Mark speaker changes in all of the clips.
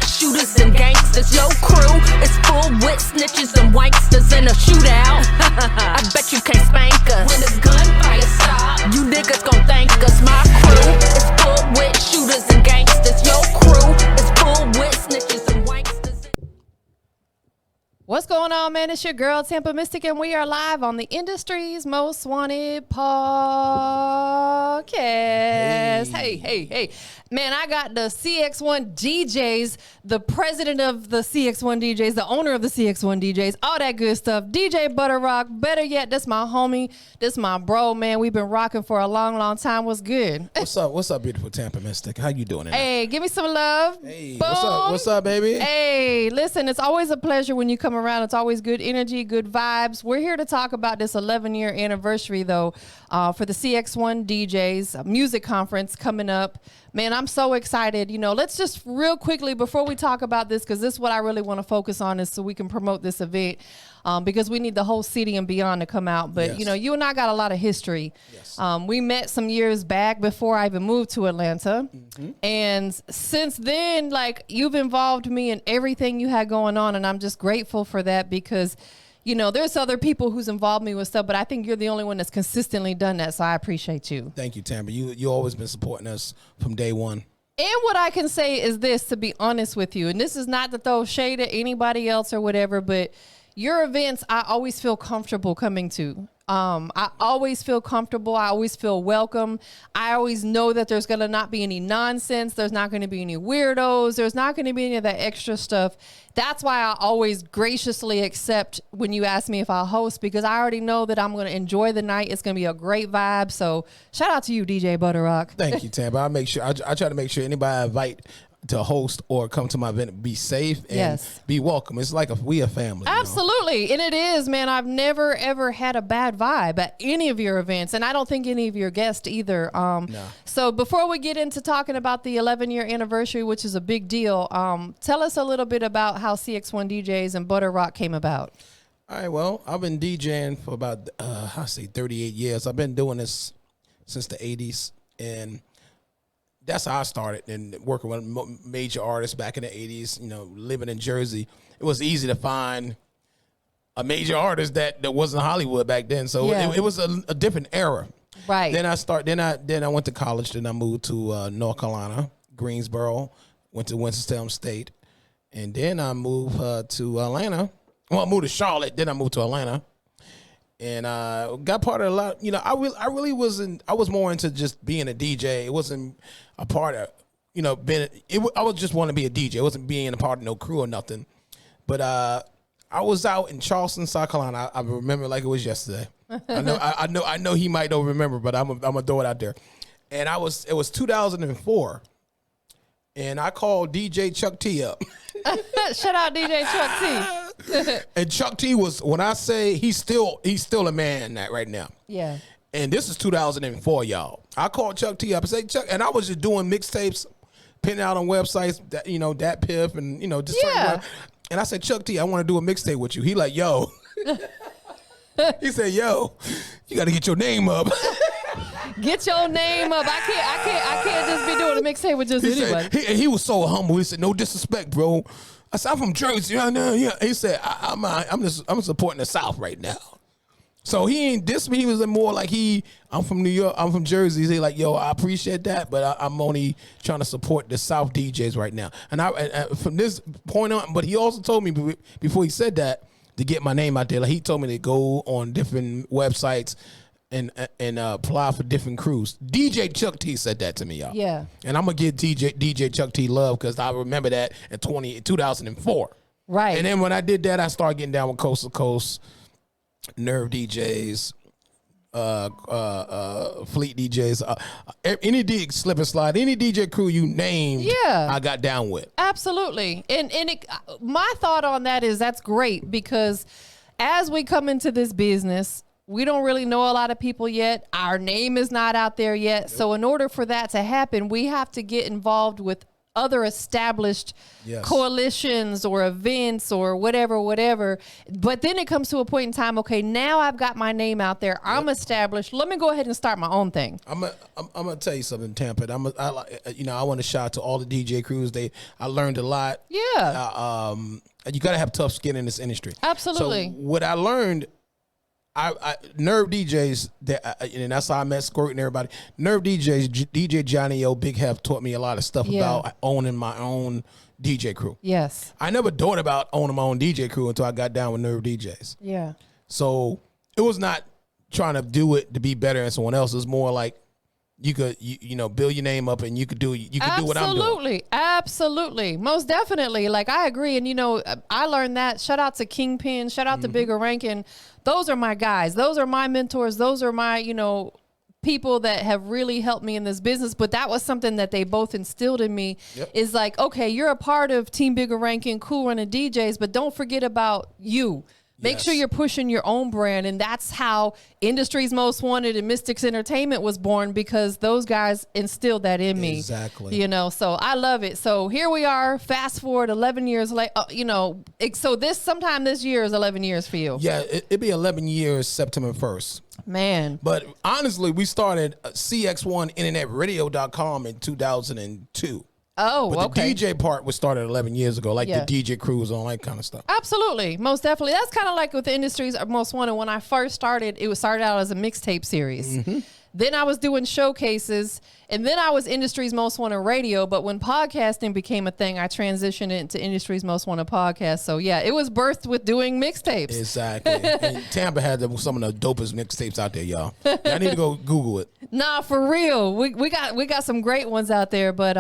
Speaker 1: with shooters and gangsters. Your crew is full with snitches and wanksters in a shootout. I bet you can't spank us when the gunfire stop. You niggas gon' thank us. My crew is full with shooters and gangsters. Your crew is full with snitches and wanksters.
Speaker 2: What's going on, man? It's your girl, TampaMystic, and we are live on the industry's most wanted podcast. Hey. Man, I got the CX1DJs, the president of the CX1DJs, the owner of the CX1DJs, all that good stuff. DJ Butterrock, better yet, that's my homie. This my bro, man. We've been rocking for a long time. What's good?
Speaker 3: What's up, beautiful TampaMystic? How you doing tonight?
Speaker 2: Hey, give me some love.
Speaker 3: Hey,
Speaker 2: boom.
Speaker 3: What's up, baby?
Speaker 2: Hey, listen, it's always a pleasure when you come around. It's always good energy, good vibes. We're here to talk about this 11-year anniversary, though, for the CX1DJs music conference coming up. Man, I'm so excited. You know, let's just real quickly, before we talk about this, because this is what I really want to focus on, is so we can promote this event, because we need the whole city and beyond to come out. But, you know, you and I got a lot of history. Yes. We met some years back before I even moved to Atlanta. Mm-hmm. And since then, like, you've involved me in everything you had going on, and I'm just grateful for that because, you know, there's other people who's involved me with stuff, but I think you're the only one that's consistently done that, so I appreciate you.
Speaker 3: Thank you, Tampa. You always been supporting us from day one.
Speaker 2: And what I can say is this, to be honest with you, and this is not to throw shade at anybody else or whatever, but your events, I always feel comfortable coming to. I always feel comfortable. I always feel welcome. I always know that there's going to not be any nonsense. There's not going to be any weirdos. There's not going to be any of that extra stuff. That's why I always graciously accept when you ask me if I'll host, because I already know that I'm going to enjoy the night. It's going to be a great vibe. So shout out to you, DJ Butterrock.
Speaker 3: Thank you, Tampa. I try to make sure anybody I invite to host or come to my event be safe and be welcome. It's like we a family.
Speaker 2: Absolutely. You know? And it is, man. I've never, ever had a bad vibe at any of your events. And I don't think any of your guests either. No. So before we get into talking about the 11-year anniversary, which is a big deal, tell us a little bit about how CX1DJs and Butterrock came about.
Speaker 3: All right. Well, I've been DJing for about, 38 years. I've been doing this since the 80s. And that's how I started, and working with major artists back in the 80s, you know, living in Jersey. It was easy to find a major artist that wasn't Hollywood back then. So it was a different era.
Speaker 2: Right.
Speaker 3: Then I went to college. Then I moved to North Carolina, Greensboro, went to Winston-Salem State. And then I moved to Atlanta. Well, I moved to Charlotte. Then I moved to Atlanta. And got part of a lot. You know, I really wasn't. I was more into just being a DJ. It wasn't a part of, you know, I was just want to be a DJ. It wasn't being a part of no crew or nothing. But I was out in Charleston, South Carolina. I remember like it was yesterday. I know he might don't remember, but I'm gonna throw it out there. And it was 2004, and I called DJ Chuck T up.
Speaker 2: Shout out DJ Chuck T.
Speaker 3: And Chuck T was, when I say he's still a man right now.
Speaker 2: Yeah.
Speaker 3: And this is 2004, y'all. I called Chuck T up and say, Chuck, and I was just doing mixtapes, pinning out on websites, that, you know, that Piff, and you know, just and I said, Chuck T, I want to do a mixtape with you. He like, yo. He said, yo, you got to get your name up.
Speaker 2: Get your name up. I can't just be doing a mixtape with just anybody.
Speaker 3: He was so humble. He said, no disrespect, bro. I said, I'm from Jersey. Yeah. He said, I'm supporting the South right now. So he ain't diss me. He was more like I'm from New York. I'm from Jersey. He's like, yo, I appreciate that, but I'm only trying to support the South DJs right now. And from this point on, but he also told me before he said that to get my name out there. Like he told me to go on different websites and apply for different crews. DJ Chuck T said that to me, y'all. Yeah. And I'm gonna give DJ Chuck T love because I remember that in 2004.
Speaker 2: Right.
Speaker 3: And then when I did that, I started getting down with Coast to Coast, Nerve DJs, Fleet DJs, any Slip and Slide, any DJ crew you named, I got down with.
Speaker 2: Absolutely. And my thought on that is that's great because as we come into this business, we don't really know a lot of people yet. Our name is not out there yet. So in order for that to happen, we have to get involved with other established
Speaker 3: Yes.
Speaker 2: coalitions or events or whatever. But then it comes to a point in time, okay, now I've got my name out there. I'm established. Let me go ahead and start my own thing.
Speaker 3: I'm gonna tell you something, Tampa. I want to shout out to all the DJ crews. I learned a lot.
Speaker 2: Yeah.
Speaker 3: You gotta have tough skin in this industry.
Speaker 2: Absolutely.
Speaker 3: So what I learned, Nerve DJs, and that's how I met Squirt and everybody. Nerve DJs, DJ Johnny O, Big Hef taught me a lot of stuff about owning my own DJ crew.
Speaker 2: Yes.
Speaker 3: I never thought about owning my own DJ crew until I got down with Nerve DJs.
Speaker 2: Yeah.
Speaker 3: So it was not trying to do it to be better than someone else. It was more like you could build your name up and you could do what I'm doing.
Speaker 2: Absolutely. Most definitely. Like, I agree. And, I learned that. Shout out to Kingpin. Shout out to Bigger Rankin. Those are my guys. Those are my mentors. Those are my, people that have really helped me in this business. But that was something that they both instilled in me is like, okay, you're a part of Team Bigger Rankin, Cool Running DJs, but don't forget about you. Make sure you're pushing your own brand. And that's how Industry's Most Wanted and Mystics Entertainment was born, because those guys instilled that in me.
Speaker 3: Exactly.
Speaker 2: So I love it. So here we are, fast forward 11 years later, so sometime this year is 11 years for you.
Speaker 3: Yeah, it'd be 11 years September 1st.
Speaker 2: Man.
Speaker 3: But honestly, we started CX1InternetRadio.com in 2002.
Speaker 2: Oh,
Speaker 3: but
Speaker 2: okay.
Speaker 3: the DJ part was started 11 years ago, like the DJ crews and all that kind of stuff.
Speaker 2: Absolutely. Most definitely. That's kind of like with the Industry's Most Wanted. When I first started, it started out as a mixtape series. Then I was doing showcases, and then I was Industry's Most Wanted Radio. But when podcasting became a thing, I transitioned it into Industry's Most Wanted Podcast. So yeah, it was birthed with doing mixtapes.
Speaker 3: Exactly. And Tampa had some of the dopest mixtapes out there, y'all. I need to go Google it.
Speaker 2: Nah, for real. We got some great ones out there. But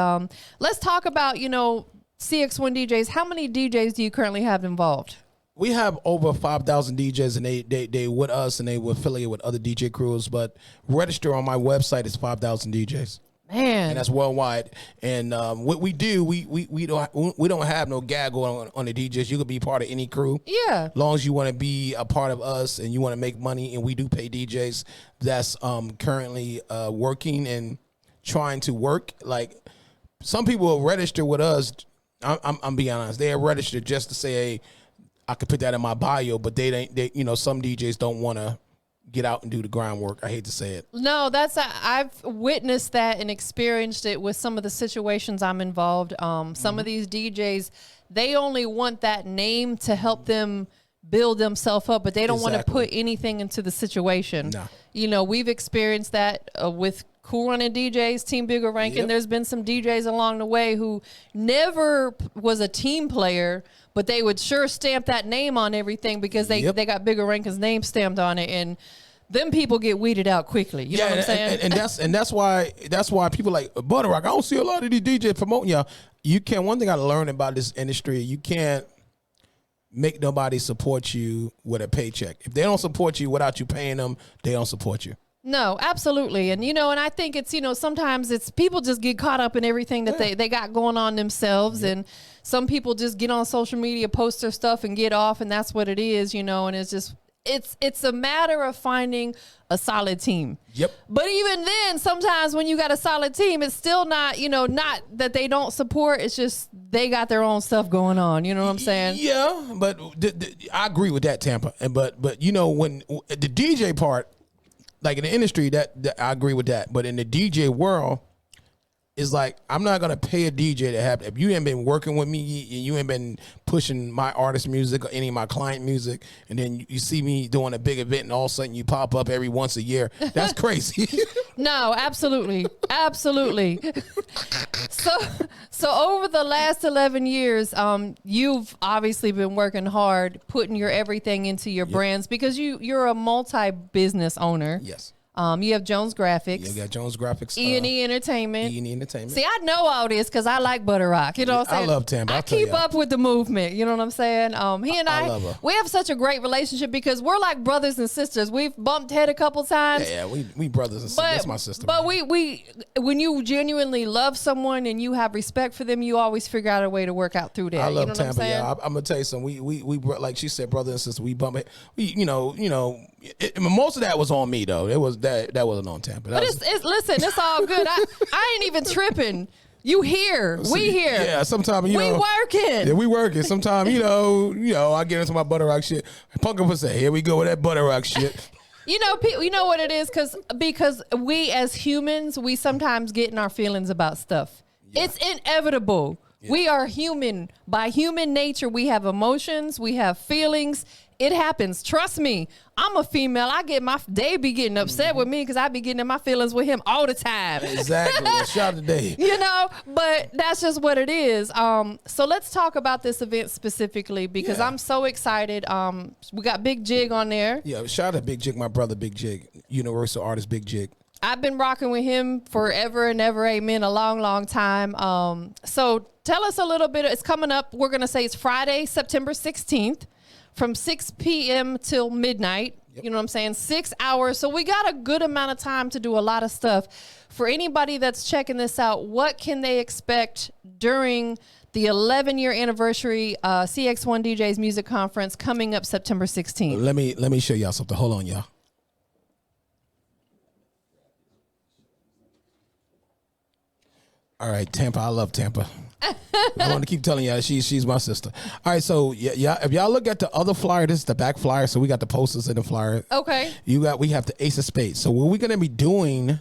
Speaker 2: let's talk about, CX1DJs. How many DJs do you currently have involved?
Speaker 3: We have over 5,000 DJs, and they with us, and they were affiliated with other DJ crews. But register on my website is 5,000 DJs.
Speaker 2: Man,
Speaker 3: and that's worldwide. And what we do, we don't have no gag on the DJs. You could be part of any crew.
Speaker 2: Yeah.
Speaker 3: As long as you want to be a part of us and you want to make money, and we do pay DJs that's currently working and trying to work. Like, some people will register with us. I'm being honest. They are registered just to say, hey, I could put that in my bio, but some DJs don't want to get out and do the groundwork. I hate to say it.
Speaker 2: No, I've witnessed that and experienced it with some of the situations I'm involved. Some of these DJs, they only want that name to help them build themselves up, but they don't want to put anything into the situation. No. We've experienced that with Cool Running DJs, Team Bigger Rankin. There's been some DJs along the way who never was a team player, but they would sure stamp that name on everything because they got Bigger Rankin's name stamped on it, and them people get weeded out quickly. You know what I'm saying?
Speaker 3: And that's why people like Butterrock. I don't see a lot of these DJs promoting y'all. One thing I learned about this industry, you can't make nobody support you with a paycheck. If they don't support you without you paying them, they don't support you.
Speaker 2: No, absolutely. And, and I think it's, sometimes it's people just get caught up in everything that they got going on themselves. And some people just get on social media, post their stuff and get off. And that's what it is, and it's just, it's a matter of finding a solid team.
Speaker 3: Yep.
Speaker 2: But even then, sometimes when you got a solid team, it's still not, not that they don't support. It's just they got their own stuff going on. You know what I'm saying?
Speaker 3: Yeah, but I agree with that, Tampa. But when the DJ part, like in the industry, that I agree with that. But in the DJ world, it's like, I'm not gonna pay a DJ to have, if you ain't been working with me and you ain't been pushing my artist music or any of my client music, and then you see me doing a big event and all of a sudden you pop up every once a year. That's crazy.
Speaker 2: No, absolutely. Absolutely. So over the last 11 years, you've obviously been working hard, putting your everything into your brands, because you're a multi-business owner.
Speaker 3: Yes.
Speaker 2: You have Jones Graphics.
Speaker 3: Yeah, you got Jones Graphics.
Speaker 2: E&E Entertainment.
Speaker 3: E&E Entertainment.
Speaker 2: See, I know all this because I like Butterrock. You know what I'm saying?
Speaker 3: I love Tampa.
Speaker 2: I keep up with the movement. You know what I'm saying? He and I
Speaker 3: love her.
Speaker 2: We have such a great relationship because we're like brothers and sisters. We've bumped head a couple times.
Speaker 3: Yeah, we brothers and sisters. That's my sister.
Speaker 2: But we when you genuinely love someone and you have respect for them, you always figure out a way to work out through that.
Speaker 3: I love
Speaker 2: you know
Speaker 3: Tampa.
Speaker 2: What I'm saying?
Speaker 3: Yeah, I'm gonna tell you something. We like she said, brother and sister. We bump it. Most of that was on me though. It was that wasn't on Tampa.
Speaker 2: But listen, it's all good. I ain't even tripping. You here? We here?
Speaker 3: Yeah. Sometimes
Speaker 2: we working.
Speaker 3: Yeah, we working. Sometimes I get into my Butterrock shit. Punk up and say, "Here we go with that Butterrock shit."
Speaker 2: You know what it is, because we as humans, we sometimes get in our feelings about stuff. Yeah. It's inevitable. Yeah. We are human. By human nature, we have emotions, we have feelings. It happens. Trust me. I'm a female. They be getting upset with me because I be getting in my feelings with him all the time.
Speaker 3: Exactly. Shout out to Dave.
Speaker 2: But that's just what it is. So let's talk about this event specifically because I'm so excited. We got Big Jig on there.
Speaker 3: Yeah, shout out to Big Jig, my brother Big Jig, Universal Artist Big Jig.
Speaker 2: I've been rocking with him forever and ever, amen, a long, long time. So tell us a little bit. It's coming up. We're going to say it's Friday, September 16th. From 6 p.m. till midnight, You know what I'm saying? 6 hours. So we got a good amount of time to do a lot of stuff. For anybody that's checking this out, what can they expect during the 11-year anniversary CX1DJs Music Conference coming up September 16th?
Speaker 3: Let me show y'all something. Hold on, y'all. All right, Tampa. I love Tampa. I want to keep telling y'all she's my sister. All right, so yeah, if y'all look at the other flyer, this is the back flyer. So we got the posters in the flyer.
Speaker 2: Okay.
Speaker 3: We have the Ace of Spades. So what we're gonna be doing,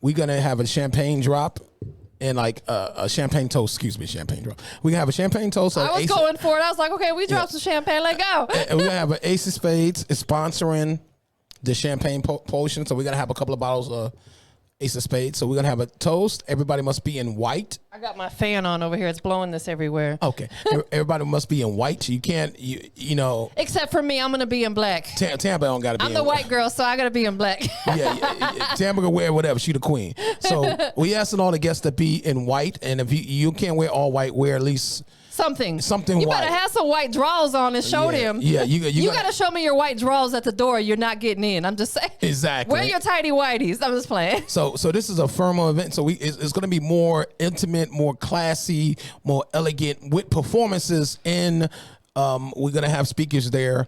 Speaker 3: we're gonna have a champagne drop and like a champagne toast. Excuse me, champagne drop. We can have a champagne toast.
Speaker 2: I was going for it. I was like, okay, we dropped some champagne. Let go.
Speaker 3: And we're gonna have an Ace of Spades is sponsoring the champagne potion. So we're gonna have a couple of bottles of Ace of Spades. So we're gonna have a toast. Everybody must be in white.
Speaker 2: I got my fan on over here. It's blowing this everywhere.
Speaker 3: Okay. Everybody must be in white. You can't, you know.
Speaker 2: Except for me, I'm gonna be in black.
Speaker 3: Tampa don't gotta be.
Speaker 2: I'm the white girl, so I gotta be in black.
Speaker 3: yeah, Tampa can wear whatever. She the queen. So we asking all the guests to be in white, and if you can't wear all white, wear at least something
Speaker 2: you
Speaker 3: white.
Speaker 2: better have some white drawers on and show them.
Speaker 3: Yeah, you
Speaker 2: gotta show me your white drawers at the door. You're not getting in. I'm just saying.
Speaker 3: Exactly.
Speaker 2: Wear your tidy whities. I'm just playing.
Speaker 3: So this is a formal event. So it's going to be more intimate, more classy, more elegant with performances. We're going to have speakers there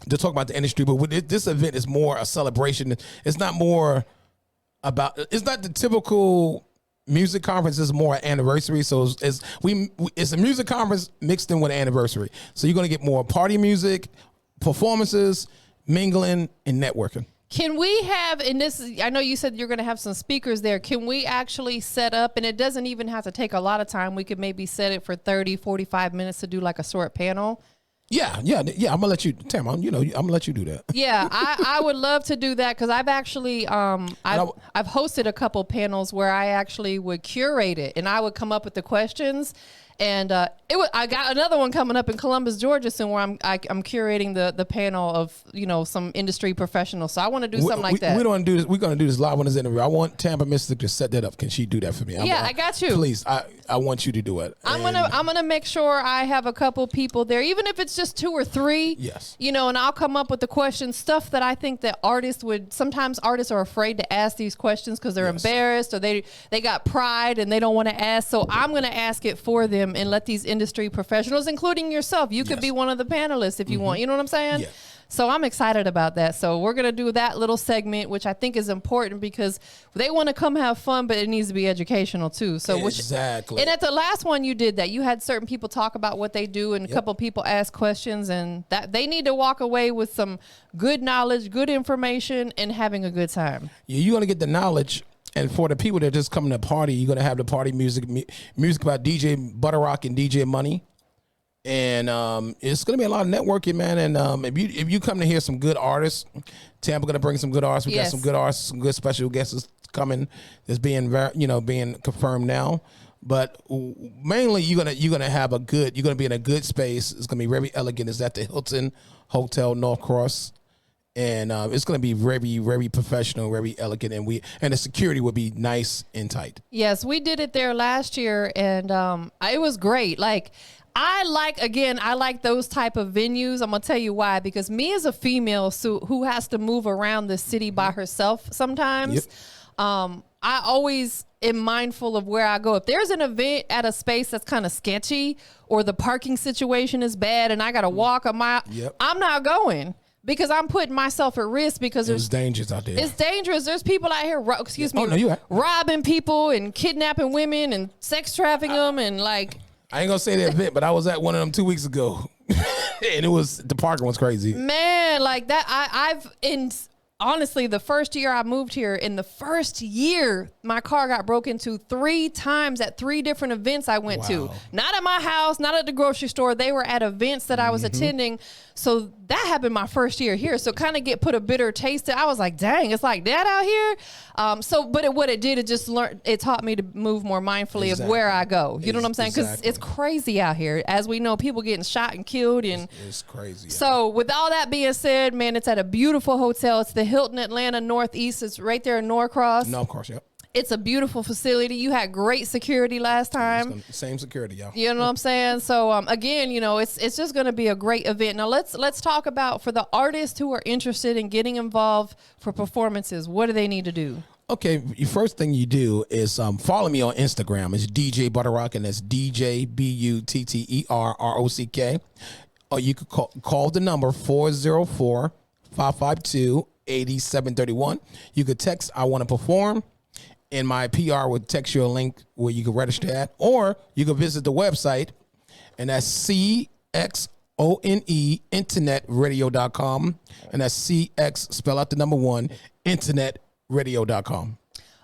Speaker 3: to talk about the industry. But this event is more a celebration. It's not more about. It's not the typical music conference. Is more anniversary, so it's a music conference mixed in with an anniversary. So you're gonna get more party music, performances, mingling, and networking.
Speaker 2: Can we have, and this is, I know you said you're gonna have some speakers there. Can we actually set up, and it doesn't even have to take a lot of time. We could maybe set it for 30, 45 minutes to do like a short panel. Yeah. I'm gonna let you, Tam. I'm gonna let you do that. Yeah, I would love to do that because I've actually I've hosted a couple panels where I actually would curate it and I would come up with the questions. And I got another one coming up in Columbus, Georgia soon where I'm curating the panel of some industry professionals. So I want to do something like that. We don't want to do this. We're going to do this live on this interview. I want TampaMystic to set that up. Can she do that for me? I got you. Please, I want you to do it. I'm gonna make sure I have a couple people there, even if it's just 2 or 3. Yes. And I'll come up with the questions, stuff that I think that artists would. Sometimes artists are afraid to ask these questions because they're embarrassed or they got pride and they don't want to ask. So I'm gonna ask it for them and let these industry professionals, including yourself, you could be one of the panelists if you want. You know what I'm saying? Yeah. So I'm excited about that. So we're going to do that little segment, which I think is important because they want to come have fun, but it needs to be educational too. So exactly. And at the last one you did that, you had certain people talk about what they do and a couple people ask questions, and that they need to walk away with some good knowledge, good information, and having a good time. Yeah, you're going to get the knowledge. And for the people that are just coming to party, you're going to have the party music by DJ Butterrock and DJ Money. And it's going to be a lot of networking, man. And if you come to hear some good artists, Tampa going to bring some good artists. We got some good artists, some good special guests coming that's being confirmed now. But mainly you're gonna have you're gonna be in a good space. It's gonna be very elegant. It's at the Hilton Hotel North Cross. And it's going to be very, very professional, very elegant, and the security will be nice and tight. Yes, we did it there last year, and it was great. I like those type of venues. I'm gonna tell you why. Because me as a female who has to move around the city by herself sometimes, I always am mindful of where I go. If there's an event at a space that's kind of sketchy or the parking situation is bad and I got to walk a mile, I'm not going. because I'm putting myself at risk because
Speaker 3: It was dangerous out there.
Speaker 2: it's dangerous. There's people out here, robbing people and kidnapping women and sex trafficking them and like.
Speaker 3: I ain't gonna say the event, but I was at one of them 2 weeks ago, and the parking was crazy.
Speaker 2: Man, like that. Honestly, the first year I moved here, in the first year, my car got broke into 3 times at 3 different events I went to. Not at my house, not at the grocery store. They were at events that I was attending. So that happened my first year here. So kind of put a bitter taste. I was like, dang, it's like that out here. But what it did, it taught me to move more mindfully of where I go. You know what I'm saying? Because it's crazy out here. As we know, people getting shot and killed. And
Speaker 3: it's crazy.
Speaker 2: So with all that being said, man, it's at a beautiful hotel. It's the Hilton Atlanta Northeast. It's right there in Norcross.
Speaker 3: Norcross, yep.
Speaker 2: It's a beautiful facility. You had great security last time.
Speaker 3: Same security, y'all.
Speaker 2: You know what I'm saying? So again, it's just going to be a great event. Now let's talk about, for the artists who are interested in getting involved for performances, what do they need to do?
Speaker 3: Okay, the first thing you do is follow me on Instagram. It's DJ Butterrock, and that's DJ Butterrock. Or you could call the number 404-552-8731. You could text "I want to perform," and my PR would text you a link where you can register at, or you can visit the website, and that's CXONE internetradio.com, and that's CX, spell out the number 1, internetradio.com.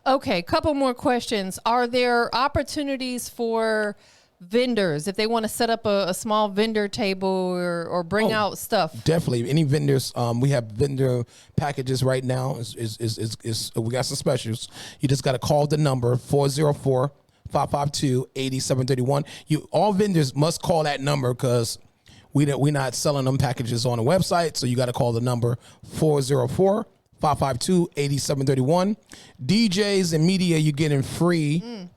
Speaker 2: Okay, couple more questions. Are there opportunities for vendors if they want to set up a small vendor table or bring out stuff?
Speaker 3: Definitely. Any vendors, we have vendor packages right now. We got some specials. You just got to call the number 404-552-8731. All vendors must call that number because we're not selling them packages on the website. So you got to call the number 404-552-8731. DJs and media, you're getting free.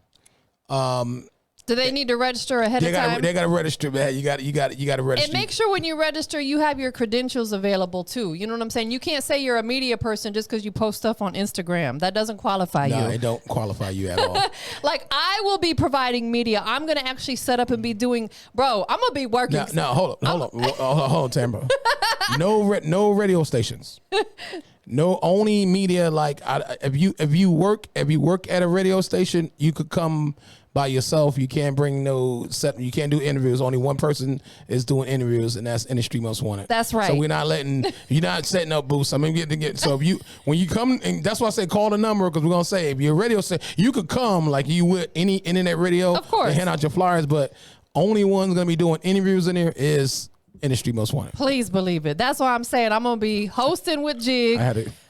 Speaker 2: Do they need to register ahead of time?
Speaker 3: They got to register, man. You got to register.
Speaker 2: And make sure when you register, you have your credentials available too. You know what I'm saying? You can't say you're a media person just because you post stuff on Instagram. That doesn't qualify you.
Speaker 3: No, it don't qualify you at all.
Speaker 2: Like, I will be providing media. I'm going to actually set up and be doing, I'm going to be working.
Speaker 3: No, hold on, Tamara. No radio stations. No, only media. Like, if you work at a radio station, you could come by yourself. You can't bring you can't do interviews. Only one person is doing interviews, and that's Industry Most Wanted.
Speaker 2: That's right.
Speaker 3: So you're not setting up booths. I mean, so when you come, and that's why I say call the number, because we're gonna say if you're a radio station, you could come like you would any internet radio.
Speaker 2: Of course.
Speaker 3: And hand out your flyers, but only one's gonna be doing interviews in here is Industry Most Wanted.
Speaker 2: Please believe it. That's why I'm saying I'm gonna be hosting with Jig.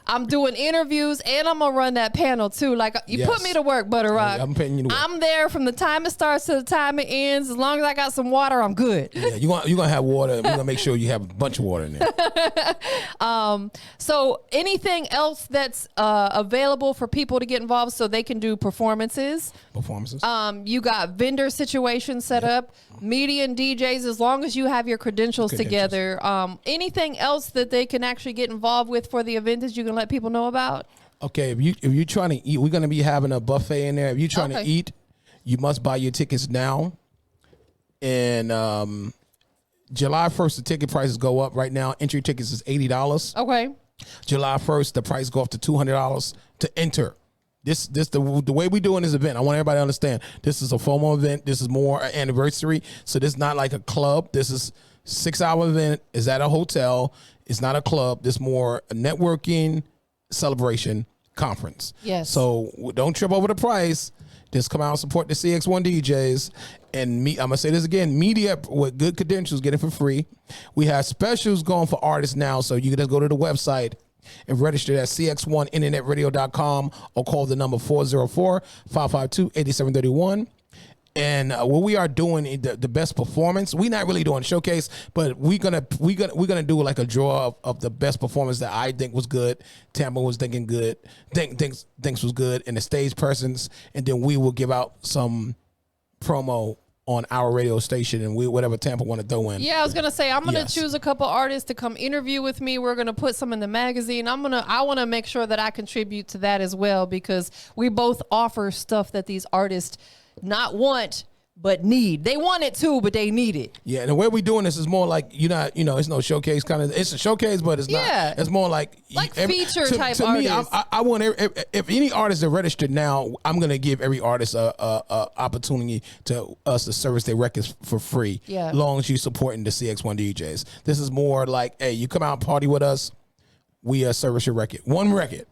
Speaker 2: I'm doing interviews, and I'm gonna run that panel too. Like, you put me to work, Butterrock.
Speaker 3: I'm paying you to work.
Speaker 2: I'm there from the time it starts to the time it ends. As long as I got some water, I'm good.
Speaker 3: Yeah, you're gonna have water. We're gonna make sure you have a bunch of water in there.
Speaker 2: So anything else that's available for people to get involved so they can do performances? You got vendor situations set up, media and DJs, as long as you have your credentials together. Anything else that they can actually get involved with for the event that you can let people know about? Okay, if you're trying to eat, we're going to be having a buffet in there. If you're trying to eat, you must buy your tickets now. And July 1st, the ticket prices go up. Right now, entry tickets is $80. Okay. July 1st, the price go up to $200 to enter. This the way we doing this event. I want everybody to understand. This is a FOMO event. This is more an anniversary. So this is not like a club. This is 6-hour event. It's at a hotel. It's not a club. This more a networking celebration conference. Yes. So don't trip over the price. Just come out and support the CX1DJs. And I'm going to say this again, media with good credentials, get it for free. We have specials going for artists now. So you can just go to the website and register at CX1internetradio.com or call the number 404-552-8731. And what we are doing, the best performance, we're not really doing a showcase, but we're gonna do like a draw of the best performance that I think was good. Tampa was thinking good, thinks was good, and the stage persons, and then we will give out some promo on our radio station and whatever Tampa want to throw in. Yeah, I was gonna say I'm gonna choose a couple artists to come interview with me. We're gonna put some in the magazine. I want to make sure that I contribute to that as well, because we both offer stuff that these artists not want but need. They want it too, but they need it.
Speaker 3: Yeah, and the way we doing this is more like it's no showcase kind of. It's a showcase, but it's not. It's more like
Speaker 2: feature type
Speaker 3: to me,
Speaker 2: artists.
Speaker 3: I want if any artists are registered now, I'm gonna give every artist a opportunity to service their records for free.
Speaker 2: Yeah.
Speaker 3: Long as you supporting the CX1DJs. This is more like, hey, you come out and party with us, we service your record. One record.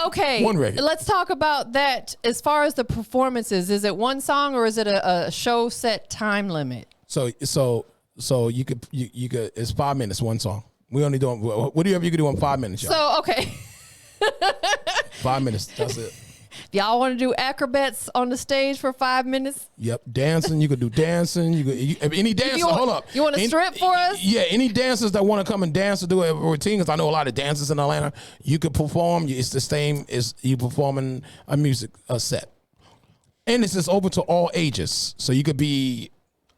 Speaker 2: Okay,
Speaker 3: one record.
Speaker 2: Let's talk about that. As far as the performances, is it one song or is it a show set time limit?
Speaker 3: So you could it's 5 minutes, one song. We only doing whatever you could do in 5 minutes. Y'all.
Speaker 2: So okay,
Speaker 3: 5 minutes. That's it.
Speaker 2: Y'all want to do acrobats on the stage for 5 minutes?
Speaker 3: Yep, dancing. You could do dancing. If any dancer. Hold up.
Speaker 2: You want to strip for us?
Speaker 3: Yeah, any dancers that want to come and dance or do a routine, because I know a lot of dancers in Atlanta. You could perform. It's the same as you performing a music set, and it's just open to all ages. So you could be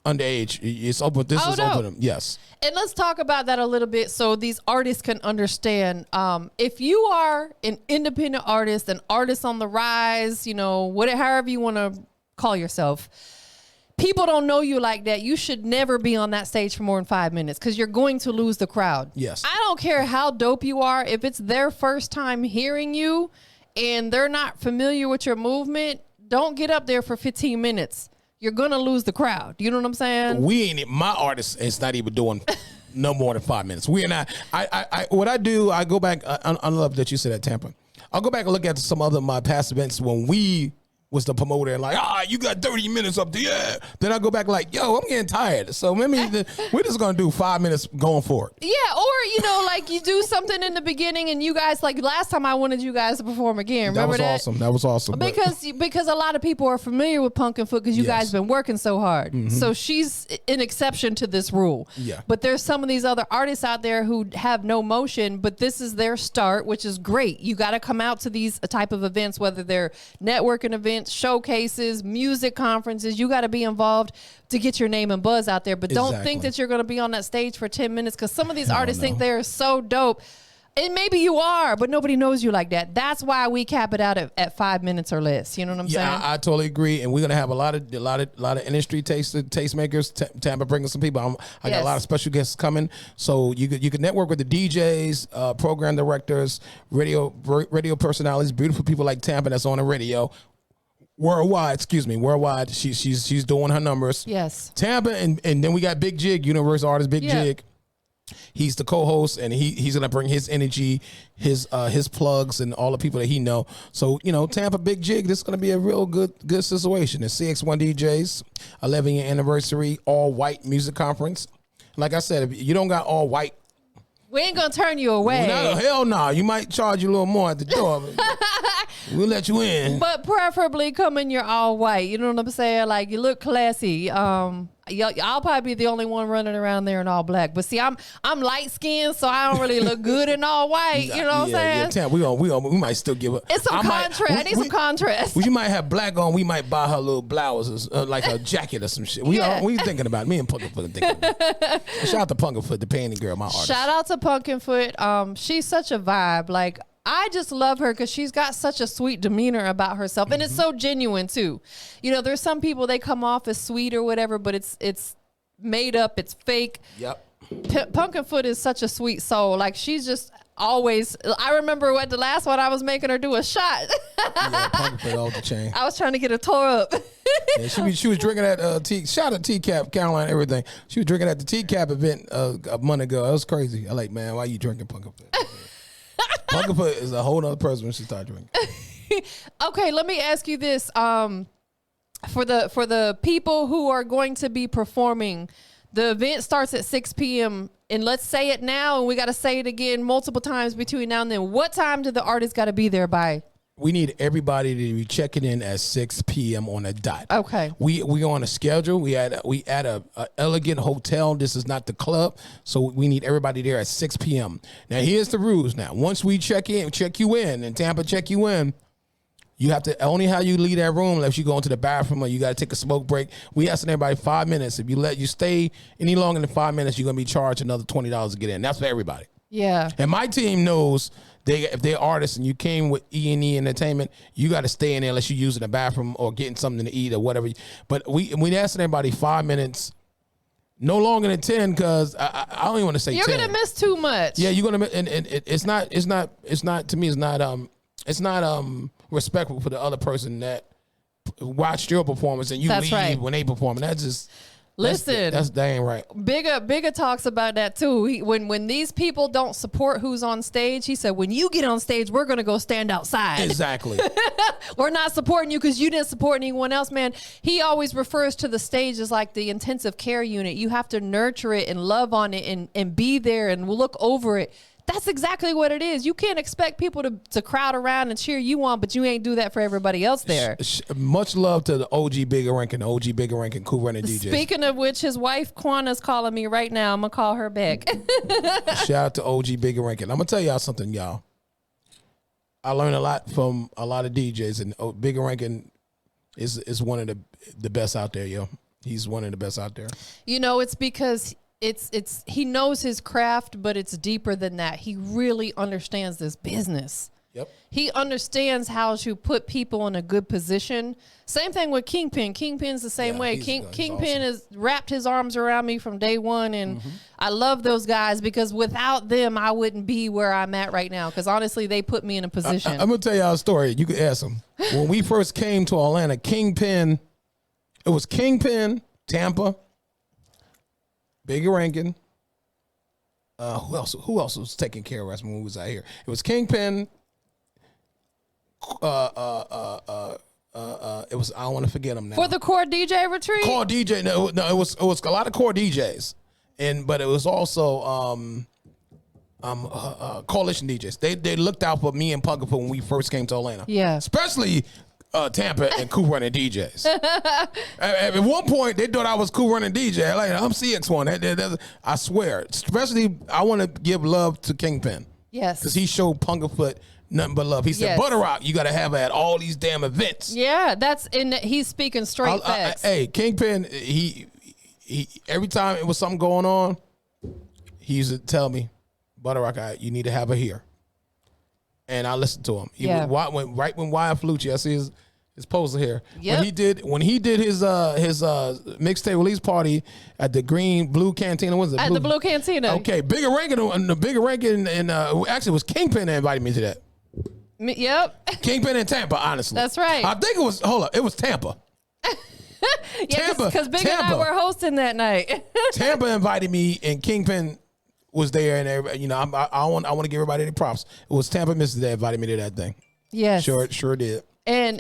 Speaker 3: underage. It's open. This is open. Yes.
Speaker 2: And let's talk about that a little bit so these artists can understand. If you are an independent artist, an artist on the rise, however you want to call yourself, people don't know you like that. You should never be on that stage for more than 5 minutes because you're going to lose the crowd.
Speaker 3: Yes.
Speaker 2: I don't care how dope you are. If it's their first time hearing you and they're not familiar with your movement, don't get up there for 15 minutes. You're gonna lose the crowd. You know what I'm saying?
Speaker 3: My artist is not even doing no more than 5 minutes. We are not. What I do, I go back. I love that you said that, Tampa. I'll go back and look at some other my past events when we was the promoter and like, you got 30 minutes up there. Yeah. Then I go back like, yo, I'm getting tired. So we're just gonna do 5 minutes going forward.
Speaker 2: Yeah, or like you do something in the beginning and you guys, like last time I wanted you guys to perform again. Remember that?
Speaker 3: That was awesome.
Speaker 2: Because a lot of people are familiar with Punkin' Foot because you guys been working so hard. Mm-hmm. So she's an exception to this rule.
Speaker 3: Yeah.
Speaker 2: But there's some of these other artists out there who have no motion, but this is their start, which is great. You got to come out to these type of events, whether they're networking events, showcases, music conferences. You got to be involved to get your name and buzz out there. But don't think that you're going to be on that stage for 10 minutes because some of these artists think they're so dope. And maybe you are, but nobody knows you like that. That's why we cap it out at 5 minutes or less. You know what I'm saying?
Speaker 3: I totally agree. And we're gonna have a lot of industry tastemakers. Tampa bringing some people. I got a lot of special guests coming. So you could network with the DJs, program directors, radio personalities, beautiful people like Tampa that's on the radio. Worldwide. She's doing her numbers.
Speaker 2: Yes.
Speaker 3: Tampa and then we got Big Jig, Universal Artist Big Jig. He's the co-host, and he's gonna bring his energy, his plugs, and all the people that he know. So Tampa Big Jig, this is gonna be a real good situation. The CX1DJs 11-year anniversary all white music conference. Like I said, if you don't got all white,
Speaker 2: we ain't gonna turn you away.
Speaker 3: Hell no. You might charge you a little more at the door. We'll let you in.
Speaker 2: But preferably come in your all white. You know what I'm saying? Like you look classy. I'll probably be the only one running around there in all black. But see, I'm light skinned, so I don't really look good in all white. You know what I'm saying?
Speaker 3: Yeah, we might still give it.
Speaker 2: It's some contrast. I need some contrast.
Speaker 3: You might have black on. We might buy her little blouse, like a jacket or some shit. We thinking about it. Me and Punkin' Foot thinking about it. Shout out to Punkin' Foot, the painting girl, my artist.
Speaker 2: Shout out to Punkin' Foot. She's such a vibe. Like I just love her because she's got such a sweet demeanor about herself, and it's so genuine too. There's some people they come off as sweet or whatever, but it's made up, it's fake.
Speaker 3: Yep.
Speaker 2: Punkin' Foot is such a sweet soul. Like she's just always. I remember what the last one I was making her do a shot.
Speaker 3: Yeah, Punkin' Foot off the chain.
Speaker 2: I was trying to get her tore up.
Speaker 3: Yeah, she was drinking at shout out to TCAP, Caroline, everything. She was drinking at the TCAP event a month ago. It was crazy. I like, man, why you drinking Punkin' Foot? Punkin' Foot is a whole other person when she started drinking.
Speaker 2: Okay, let me ask you this. For the people who are going to be performing, the event starts at 6 p.m. And let's say it now, and we got to say it again multiple times between now and then. What time do the artists got to be there by?
Speaker 3: We need everybody to be checking in at 6 p.m. on a dot.
Speaker 2: Okay. We
Speaker 3: on a schedule. We at a elegant hotel. This is not the club, so we need everybody there at 6 p.m. Now here's the rules. Now once we check you in, and Tampa check you in, you have to only how you leave that room unless you go into the bathroom or you got to take a smoke break. We asking everybody 5 minutes. If you stay any longer than 5 minutes, you're gonna be charged another $20 to get in. That's for everybody.
Speaker 2: Yeah.
Speaker 3: And my team knows if they're artists and you came with E&E Entertainment, you got to stay in there unless you're using the bathroom or getting something to eat or whatever. But we asked everybody 5 minutes, no longer than 10, because I don't even want to say 10.
Speaker 2: You're gonna miss too much.
Speaker 3: Yeah, you're gonna, and it's not to me. It's not respectful for the other person that watched your performance and you
Speaker 2: That's
Speaker 3: leave
Speaker 2: right.
Speaker 3: when they perform. That's just.
Speaker 2: Listen,
Speaker 3: that's dang right.
Speaker 2: Bigger talks about that too. When these people don't support who's on stage, he said, when you get on stage, we're gonna go stand outside.
Speaker 3: Exactly.
Speaker 2: We're not supporting you because you didn't support anyone else, man. He always refers to the stage as like the intensive care unit. You have to nurture it and love on it and be there and look over it. That's exactly what it is. You can't expect people to crowd around and cheer you on, but you ain't do that for everybody else there.
Speaker 3: Much love to the OG Bigger Rankin, Cool Running DJs.
Speaker 2: Speaking of which, his wife Quana's calling me right now. I'm gonna call her back.
Speaker 3: Shout out to OG Bigger Rankin. I'm gonna tell y'all something, y'all. I learned a lot from a lot of DJs, and Bigger Rankin is one of the best out there, yo. He's one of the best out there.
Speaker 2: You know, it's because he knows his craft, but it's deeper than that. He really understands this business.
Speaker 3: Yep.
Speaker 2: He understands how to put people in a good position. Same thing with Kingpin. Kingpin's the same way. Kingpin
Speaker 3: awesome.
Speaker 2: has wrapped his arms around me from day one, and I love those guys because without them, I wouldn't be where I'm at right now. Because honestly, they put me in a position.
Speaker 3: I'm gonna tell y'all a story. You can ask him. When we first came to Atlanta, it was Kingpin, Tampa, Bigger Rankin. Who else was taking care of us when we was out here? It was Kingpin. It was, I don't want to forget them now.
Speaker 2: For the core DJ retreat?
Speaker 3: Core DJ. No, it was a lot of core DJs, but it was also coalition DJs. They looked out for me and Pugger when we first came to Atlanta.
Speaker 2: Yeah.
Speaker 3: Especially Tampa and Cool Running DJs. At one point, they thought I was Cool Running DJ. Like, I'm CX1. I swear. Especially, I want to give love to Kingpin.
Speaker 2: Yes.
Speaker 3: Because he showed Pungerfoot nothing but love. He said,
Speaker 2: Yes.
Speaker 3: Butterrock, you got to have at all these damn events.
Speaker 2: Yeah, he's speaking straight facts.
Speaker 3: Hey, Kingpin, he every time it was something going on, he used to tell me, Butterrock, you need to have her here. And I listened to him. When Wyatt Felucci, I see his poster here.
Speaker 2: Yep.
Speaker 3: When he did his mixtape release party at the Blue Cantina, what was it?
Speaker 2: At the Blue Cantina.
Speaker 3: Okay, Bigger Rankin and actually it was Kingpin that invited me to that.
Speaker 2: Yep.
Speaker 3: Kingpin in Tampa, honestly.
Speaker 2: That's right.
Speaker 3: I think it was Tampa.
Speaker 2: Yeah, because Big and I were hosting that night.
Speaker 3: Tampa invited me, and Kingpin was there, and everybody, I want to give everybody the props. It was TampaMystic that invited me to that thing.
Speaker 2: Yes,
Speaker 3: sure did.
Speaker 2: And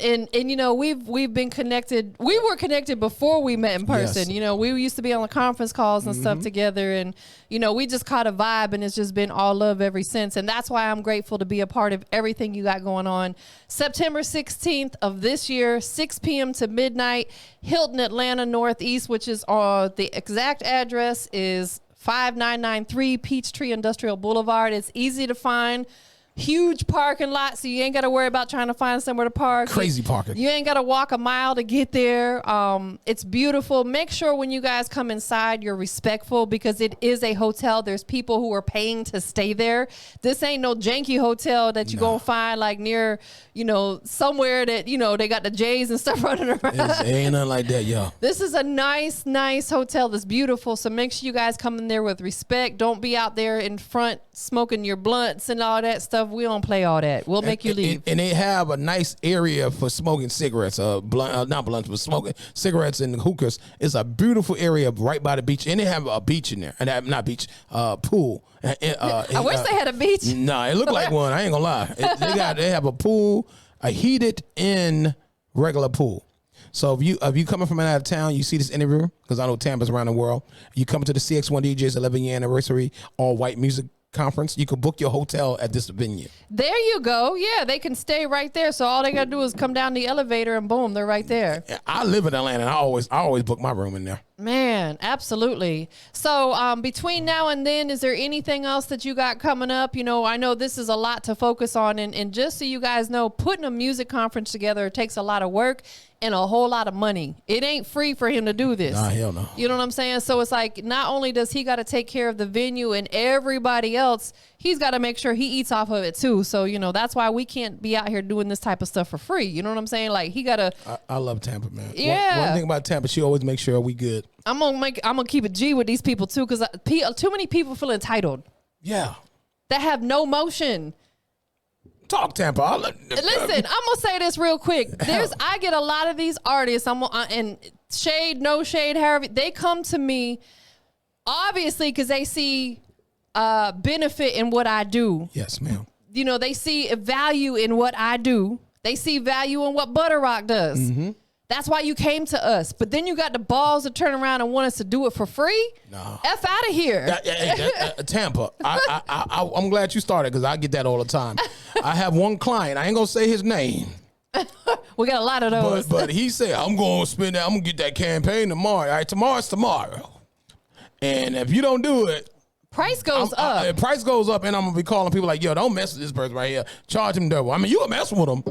Speaker 2: we've been connected. We were connected before we met in person.
Speaker 3: Yes.
Speaker 2: We used to be on the conference calls and stuff together, and we just caught a vibe, and it's just been all love ever since. And that's why I'm grateful to be a part of everything you got going on. September 16th of this year, 6 p.m. to midnight, Hilton Atlanta Northeast, which is the exact address is 5993 Peachtree Industrial Boulevard. It's easy to find. Huge parking lot, so you ain't got to worry about trying to find somewhere to park.
Speaker 3: Crazy parking.
Speaker 2: You ain't got to walk a mile to get there. It's beautiful. Make sure when you guys come inside, you're respectful because it is a hotel. There's people who are paying to stay there. This ain't no janky hotel that you're going to find like near, somewhere that, they got the J's and stuff running around.
Speaker 3: It ain't nothing like that, yo.
Speaker 2: This is a nice hotel that's beautiful. So make sure you guys come in there with respect. Don't be out there in front smoking your blunts and all that stuff. We don't play all that. We'll make you leave.
Speaker 3: And they have a nice area for smoking cigarettes, not blunts, but smoking cigarettes and hookahs. It's a beautiful area right by the beach, and they have a beach in there, and not beach, pool.
Speaker 2: I wish they had a beach.
Speaker 3: Nah, it looked like one. I ain't gonna lie. They have a pool, a heated in regular pool. So if you coming from out of town, you see this interview because I know Tampa's around the world. You come to the CX1DJs 11-year anniversary all white music conference, you can book your hotel at this venue.
Speaker 2: There you go. Yeah, they can stay right there. So all they got to do is come down the elevator and boom, they're right there.
Speaker 3: I live in Atlanta, and I always book my room in there.
Speaker 2: Man, man, absolutely. So between now and then, is there anything else that you got coming up? You know, I know this is a lot to focus on, and just so you guys know, putting a music conference together takes a lot of work and a whole lot of money. It ain't free for him to do this.
Speaker 3: Nah, hell no.
Speaker 2: You know what I'm saying? So it's like, not only does he got to take care of the venue and everybody else, he's got to make sure he eats off of it too. So, you know, that's why we can't be out here doing this type of stuff for free. You know what I'm saying? Like, he got to...
Speaker 3: I love Tampa, man.
Speaker 2: Yeah.
Speaker 3: One thing about Tampa, she always makes sure we good.
Speaker 2: I'm gonna keep it G with these people too, because too many people feel entitled.
Speaker 3: Yeah.
Speaker 2: That have no motion.
Speaker 3: Talk Tampa.
Speaker 2: Listen, I'm gonna say this real quick. I get a lot of these artists. And shade, no shade, however they come to me, obviously because they see benefit in what I do.
Speaker 3: Yes, ma'am.
Speaker 2: You know, they see value in what I do. They see value in what Butterrock does. Mm-hmm. That's why you came to us. But then you got the balls to turn around and want us to do it for free? No. F out of here.
Speaker 3: Tampa, I'm glad you started because I get that all the time. I have one client. I ain't going to say his name.
Speaker 2: We got a lot of those.
Speaker 3: But he said, I'm going to spend that. I'm going to get that campaign tomorrow. All right, tomorrow's tomorrow. And if you don't do it,
Speaker 2: price goes up.
Speaker 3: Price goes up, and I'm going to be calling people like, yo, don't mess with this person right here. Charge him double. I mean, you can mess with them.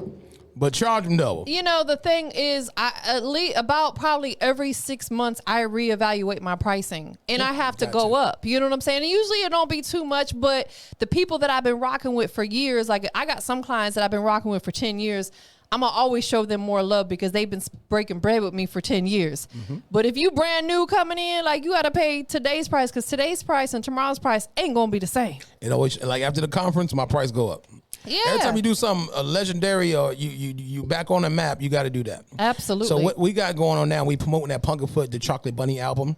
Speaker 3: But charge them double. You
Speaker 2: know, the thing is, at least about probably every 6 months, I reevaluate my pricing, and I have to go up. You know what I'm saying? And usually it don't be too much, but the people that I've been rocking with for years, like I got some clients that I've been rocking with for 10 years. I'm going to always show them more love because they've been breaking bread with me for 10 years. Mm-hmm. But if you brand new coming in, like, you got to pay today's price, because today's price and tomorrow's price ain't going to be the same.
Speaker 3: It always, like after the conference, my price go up.
Speaker 2: Yeah.
Speaker 3: Every time you do something legendary or you back on the map, you got to do that.
Speaker 2: Absolutely.
Speaker 3: So what we got going on now, we promoting that Punkerfoot, the Chocolate Bunny album.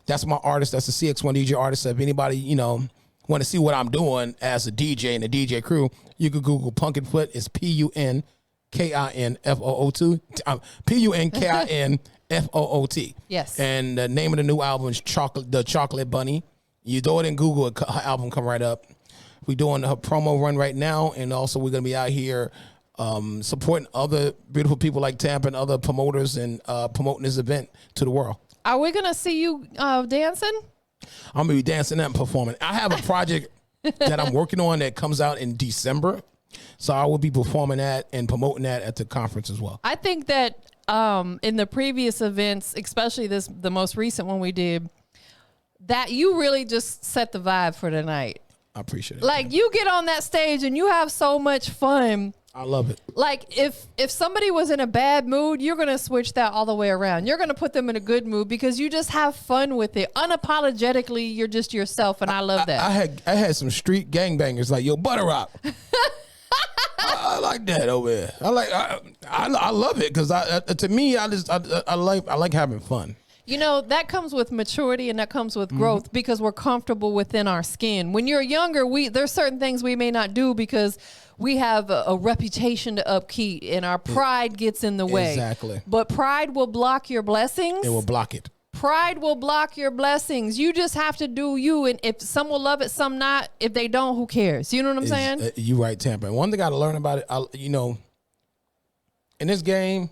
Speaker 3: That's my artist. That's the CX1DJ artist. So if anybody, you know, want to see what I'm doing as a DJ and the DJ crew, you could Google Punkerfoot. It's PUNKINFOOT. PUNKINFOOT.
Speaker 2: Yes.
Speaker 3: And the name of the new album is The Chocolate Bunny. You throw it in Google, her album come right up. We're doing her promo run right now, and also we're going to be out here supporting other beautiful people like Tampa and other promoters and promoting this event to the world.
Speaker 2: Are we going to see you dancing?
Speaker 3: I'm going to be dancing and performing. I have a project that I'm working on that comes out in December, so I will be performing that and promoting that at the conference as well.
Speaker 2: I think that in the previous events, especially the most recent one we did, that you really just set the vibe for the night.
Speaker 3: I appreciate it.
Speaker 2: Like, you get on that stage and you have so much fun.
Speaker 3: I love it.
Speaker 2: Like, if somebody was in a bad mood, you're going to switch that all the way around. You're going to put them in a good mood because you just have fun with it. Unapologetically, you're just yourself, and I love that.
Speaker 3: I had some street gangbangers like, yo, Butterrock. I like that over there. I love it because to me, I like having fun.
Speaker 2: You know, that comes with maturity and that comes with growth because we're comfortable within our skin. When you're younger, there's certain things we may not do because we have a reputation to upkeep and our pride gets in the way.
Speaker 3: Exactly.
Speaker 2: But pride will block your blessings.
Speaker 3: It will block it.
Speaker 2: Pride will block your blessings. You just have to do you. And if some will love it, some not. If they don't, who cares? You know what I'm saying?
Speaker 3: You're right, Tampa. And one thing I got to learn about it, you know, in this game,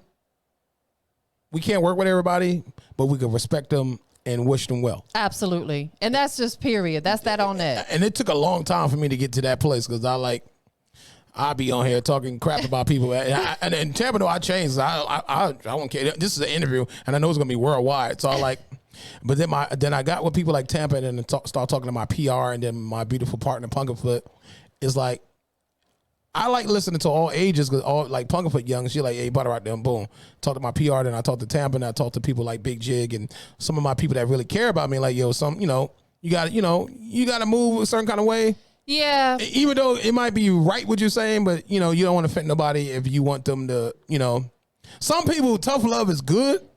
Speaker 3: we can't work with everybody, but we can respect them and wish them well.
Speaker 2: Absolutely. And that's just period. That's that on that. And
Speaker 3: it took a long time for me to get to that place because I'll be on here talking crap about people. And Tampa, though, I changed. I don't care. This is an interview, and I know it's going to be worldwide. So but then I got with people like Tampa and then start talking to my PR and then my beautiful partner, Punkerfoot. It's like, I like listening to all ages because all like Punkerfoot young, she like, hey, Butterrock, them, boom. Talk to my PR, then I talk to Tampa, and I talk to people like Big Jig and some of my people that really care about me. Like, yo, you got to move a certain kind of way.
Speaker 2: Yeah.
Speaker 3: Even though it might be right what you're saying, but you don't want to offend nobody if you want them to, Some people, tough love is good,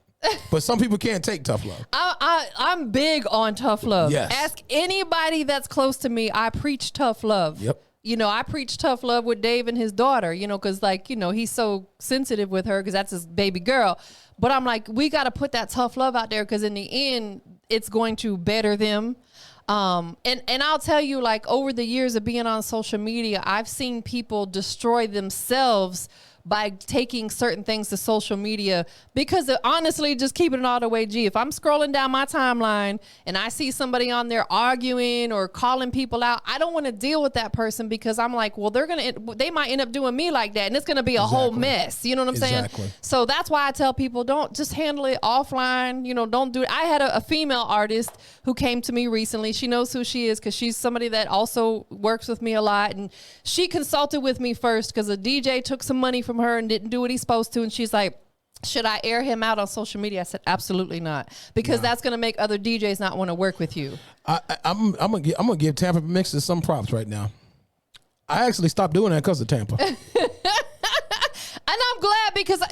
Speaker 3: but some people can't take tough love.
Speaker 2: I'm big on tough love.
Speaker 3: Yes.
Speaker 2: Ask anybody that's close to me. I preach tough love.
Speaker 3: Yep.
Speaker 2: I preach tough love with Dave and his daughter, because he's so sensitive with her because that's his baby girl. But I'm like, we got to put that tough love out there because in the end, it's going to better them. And I'll tell you, like, over the years of being on social media, I've seen people destroy themselves by taking certain things to social media, because honestly, just keeping it all the way G. If I'm scrolling down my timeline and I see somebody on there arguing or calling people out, I don't want to deal with that person, because I'm like, well, they might end up doing me like that, and it's going to be a whole mess. You know what I'm saying? So that's why I tell people, don't just handle it offline. You know, don't do it. I had a female artist who came to me recently. She knows who she is because she's somebody that also works with me a lot, and she consulted with me first because a DJ took some money from her and didn't do what he's supposed to, and she's like, should I air him out on social media? I said, absolutely not, because that's going to make other DJs not want to work with you.
Speaker 3: I'm gonna give TampaMystic some props right now. I actually stopped doing that because of Tampa.
Speaker 2: And I'm glad, because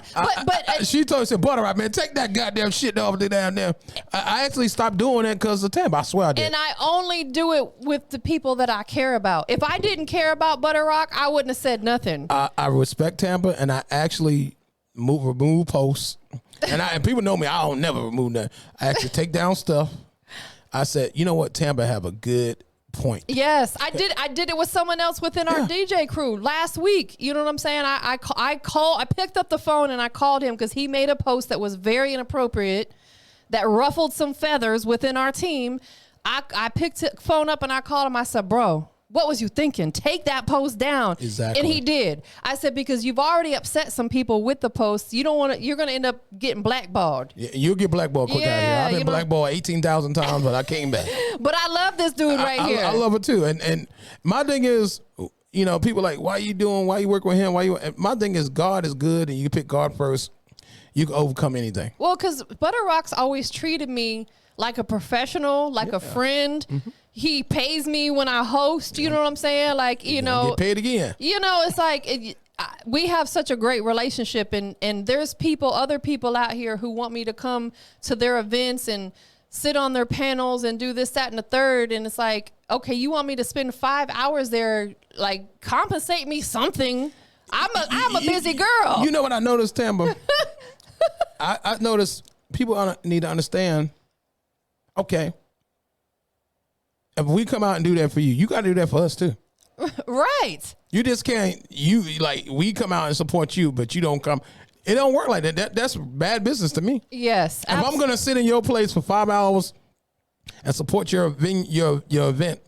Speaker 3: she told me, said, Butterrock, man, take that goddamn shit over there down there. I actually stopped doing that because of Tampa. I swear I did.
Speaker 2: And I only do it with the people that I care about. If I didn't care about Butterrock, I wouldn't have said nothing.
Speaker 3: I respect Tampa, and I actually remove posts. And people know me, I don't never remove that. I actually take down stuff. I said, you know what, Tampa have a good point.
Speaker 2: Yes, I did it with someone else within our DJ crew last week. You know what I'm saying? I picked up the phone and I called him because he made a post that was very inappropriate, that ruffled some feathers within our team. I picked the phone up and I called him. I said, bro, what was you thinking? Take that post down.
Speaker 3: Exactly.
Speaker 2: And he did. I said, because you've already upset some people with the post. You don't want to, you're going to end up getting blackballed.
Speaker 3: Yeah, you'll get blackballed quick out here. I've been blackballed 18,000 times, but I came back.
Speaker 2: But I love this dude right here.
Speaker 3: I love it too. And my thing is, you know, people like, why you working with him? My thing is, God is good, and you pick God first, you can overcome anything.
Speaker 2: Well, because Butterrock's always treated me like a professional, like a friend. Mm-hmm. He pays me when I host, you know what I'm saying? Like, you know.
Speaker 3: Get paid again.
Speaker 2: You know, it's like, we have such a great relationship, and there's other people out here who want me to come to their events and sit on their panels and do this, that, and the third. And it's like, okay, you want me to spend 5 hours there, like, compensate me something. I'm a busy girl.
Speaker 3: You know what I noticed, Tamba? I noticed people need to understand, okay, if we come out and do that for you, you got to do that for us too.
Speaker 2: Right.
Speaker 3: You just can't, we come out and support you, but you don't come. It don't work like that. That's bad business to me.
Speaker 2: Yes.
Speaker 3: If I'm going to sit in your place for 5 hours and support your event,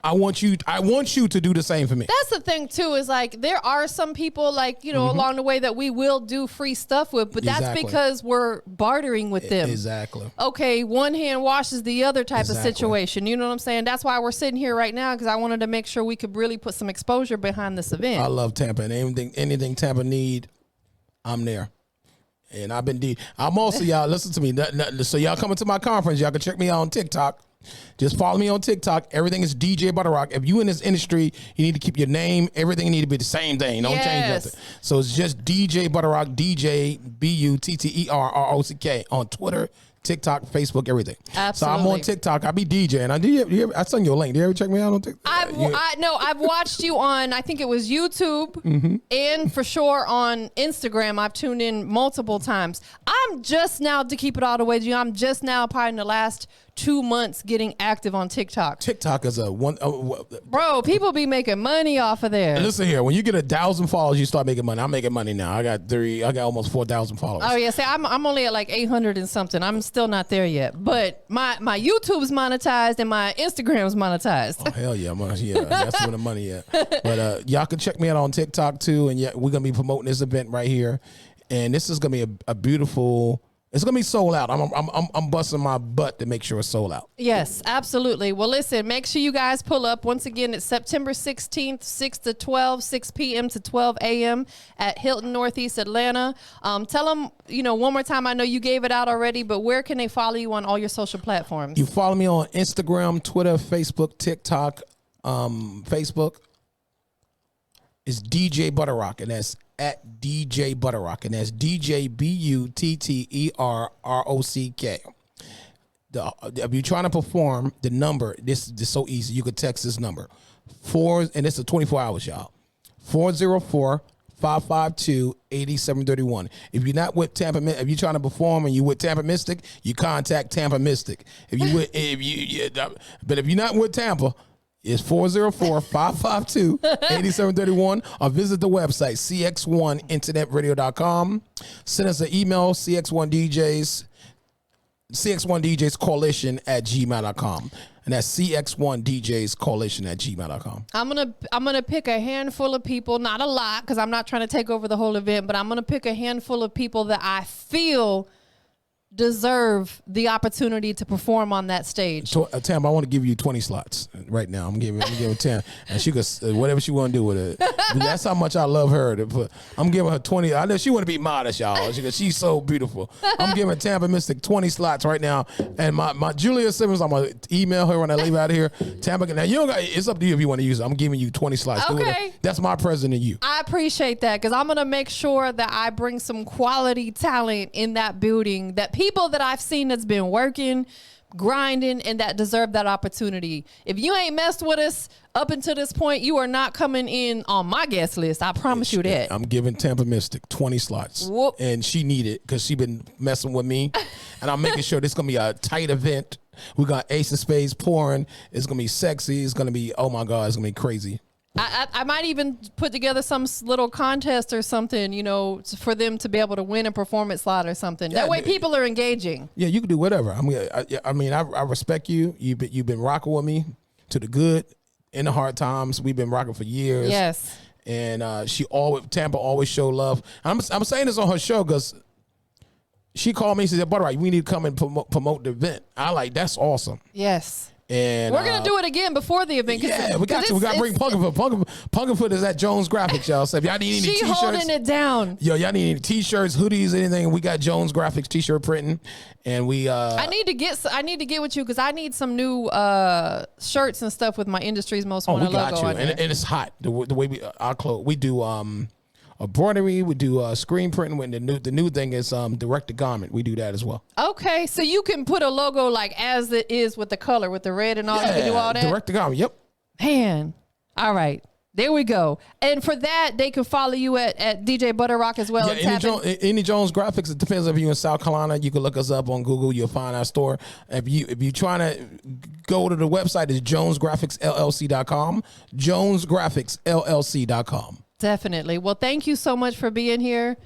Speaker 3: I want you to do the same for me.
Speaker 2: That's the thing too, is like, there are some people, like, you know, along the way that we will do free stuff with, but that's because we're bartering with them.
Speaker 3: Exactly.
Speaker 2: Okay, one hand washes the other type of situation. You know what I'm saying? That's why we're sitting here right now, because I wanted to make sure we could really put some exposure behind this event.
Speaker 3: I love Tampa, and anything Tampa need, I'm there. And I'm also, y'all, listen to me. So y'all coming to my conference, y'all can check me out on TikTok. Just follow me on TikTok. Everything is DJ Butterrock. If you in this industry, you need to keep your name. Everything need to be the same thing. Don't change nothing. So it's just DJ Butterrock, DJ Butterrock on Twitter, TikTok, Facebook, everything.
Speaker 2: Absolutely.
Speaker 3: So I'm on TikTok. I be DJing. I send you a link. Do you ever check me out on TikTok?
Speaker 2: I've watched you on, I think it was YouTube, and for sure on Instagram. I've tuned in multiple times. I'm just now, to keep it all the way, I'm just now, probably in the last 2 months, getting active on TikTok.
Speaker 3: TikTok is
Speaker 2: bro, people be making money off of there.
Speaker 3: Listen here, when you get 1,000 followers, you start making money. I'm making money now. I got almost 4,000 followers.
Speaker 2: Oh yeah, see, I'm only at like 800 and something. I'm still not there yet, but my YouTube's monetized and my Instagram's monetized.
Speaker 3: Oh hell yeah, that's where the money at. But y'all can check me out on TikTok too, and we're gonna be promoting this event right here, and this is gonna be a beautiful. It's gonna be sold out. I'm busting my butt to make sure it's sold out.
Speaker 2: Yes, absolutely. Well, listen, make sure you guys pull up. Once again, it's September 16th, 6 p.m. to 12 a.m. at Hilton Northeast Atlanta. Tell them, one more time. I know you gave it out already, but where can they follow you on all your social platforms?
Speaker 3: You follow me on Instagram, Twitter, Facebook, TikTok. Facebook is DJ Butterrock, and that's at DJ Butterrock, and that's DJ Butterrock. If you're trying to perform, the number, this is so easy. You could text this number, and it's a 24 hours, y'all. 404-552-8731. If you're not with if you're trying to perform and you with TampaMystic, you contact TampaMystic. But if you're not with Tampa, It's 404-552-8731 or visit the website cx1internetradio.com. Send us an email, CX1DJs coalition at gmail.com. And that's CX1DJs coalition at gmail.com.
Speaker 2: I'm gonna pick a handful of people, not a lot, because I'm not trying to take over the whole event, but I'm gonna pick a handful of people that I feel deserve the opportunity to perform on that stage.
Speaker 3: Tam, I want to give you 20 slots right now. I'm giving Tam, and she could whatever she want to do with it. That's how much I love her. I'm giving her 20. I know she want to be modest, y'all. She's so beautiful. I'm giving TampaMystic 20 slots right now, and my Julia Simmons, I'm gonna email her when I leave out of here. Tampa, now you don't got, it's up to you if you want to use it. I'm giving you 20 slots.
Speaker 2: Okay,
Speaker 3: that's my present to you.
Speaker 2: I appreciate that because I'm gonna make sure that I bring some quality talent in that building, that people that I've seen that's been working, grinding, and that deserve that opportunity. If you ain't messed with us up until this point, you are not coming in on my guest list. I promise you that.
Speaker 3: I'm giving TampaMystic 20 slots.
Speaker 2: Whoop.
Speaker 3: And she need it because she been messing with me. And I'm making sure this is going to be a tight event. We got Ace of Spades pouring. It's going to be sexy. It's going to be, oh my God, it's going to be crazy.
Speaker 2: I might even put together some little contest or something, for them to be able to win a performance slot or something. That way people are engaging.
Speaker 3: Yeah, you can do whatever. I respect you. You've been rocking with me to the good and the hard times. We've been rocking for years.
Speaker 2: Yes.
Speaker 3: And Tampa always show love. I'm saying this on her show because she called me and said, Butterrock, we need to come and promote the event. That's awesome.
Speaker 2: Yes.
Speaker 3: And
Speaker 2: we're gonna do it again before the event.
Speaker 3: Yeah, we got to. We got to bring Punkerfoot. Punkerfoot is at Jones Graphics, y'all. So if y'all need any t-shirts,
Speaker 2: holding it down.
Speaker 3: Yo, y'all need any t-shirts, hoodies, anything? We got Jones Graphics t-shirt printing, and we. I need to get with you because I need some new shirts and stuff with my Industry's Most Wanted logo on it. And it's hot. The way our clothes, we do embroidery, we do screen printing. When the new thing is direct to garment, we do that as well.
Speaker 2: Okay, so you can put a logo like as it is with the color, with the red and all. You can do all that.
Speaker 3: Direct to garment. Yep.
Speaker 2: Man, all right, there we go. And for that, they can follow you at DJ Butterrock as well.
Speaker 3: Yeah, any Jones Graphics. It depends if you're in South Carolina. You can look us up on Google. You'll find our store. If you're trying to go to the website, it's jonesgraphicsllc.com. jonesgraphicsllc.com.
Speaker 2: Definitely. Well, thank you so much for being here.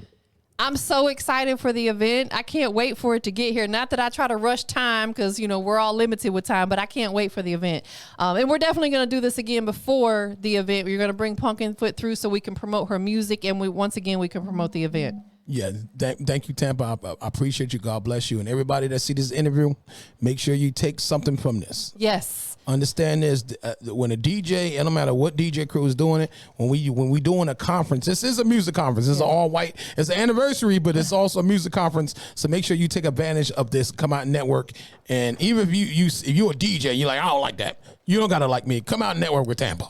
Speaker 2: I'm so excited for the event. I can't wait for it to get here. Not that I try to rush time because, we're all limited with time, but I can't wait for the event. And we're definitely going to do this again before the event. We're going to bring Punkenfoot through so we can promote her music. And once again, we can promote the event.
Speaker 3: Yeah, thank you, Tampa. I appreciate you. God bless you. And everybody that see this interview, make sure you take something from this.
Speaker 2: Yes.
Speaker 3: Understand this, when a DJ, and no matter what DJ crew is doing it, when we doing a conference, this is a music conference. It's all white. It's an anniversary, but it's also a music conference. So make sure you take advantage of this. Come out and network. And even if you're a DJ, you're like, I don't like that. You don't gotta like me. Come out and network with Tampa.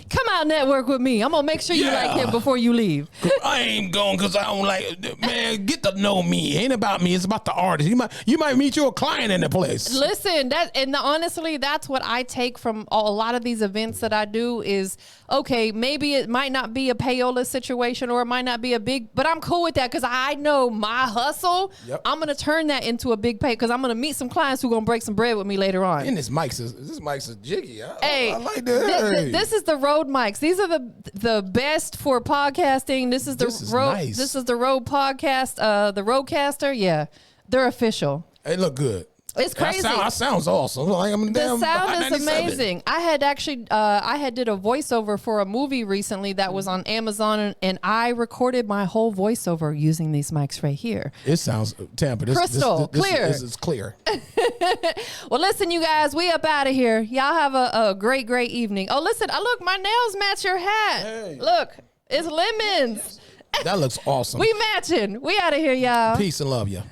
Speaker 2: Come out and network with me. I'm going to make sure you like him before you leave.
Speaker 3: I ain't going because I don't like, man, get to know me. It ain't about me. It's about the artist. You might meet your client in the place.
Speaker 2: Listen, honestly, that's what I take from a lot of these events that I do is, okay, maybe it might not be a payola situation or it might not be a big, but I'm cool with that because I know my hustle. Yep. I'm going to turn that into a big pay because I'm going to meet some clients who are going to break some bread with me later on.
Speaker 3: And this mic's jiggy.
Speaker 2: I
Speaker 3: like that.
Speaker 2: This is the Rode mics. These are the best for podcasting. This is the Rode.
Speaker 3: Nice.
Speaker 2: This is the Rode podcast. The Rodecaster. Yeah, they're official.
Speaker 3: They look good.
Speaker 2: It's crazy.
Speaker 3: That sounds awesome.
Speaker 2: The sound is amazing. I had did a voiceover for a movie recently that was on Amazon, and I recorded my whole voiceover using these mics right here.
Speaker 3: It sounds Tampa.
Speaker 2: Crystal clear.
Speaker 3: This is clear.
Speaker 2: Well, listen, you guys, we up out of here. Y'all have a great evening. Oh, listen, look, my nails match your hat. Hey. Look, it's lemons.
Speaker 3: That looks awesome.
Speaker 2: We matching. We out of here, y'all.
Speaker 3: Peace and love, y'all.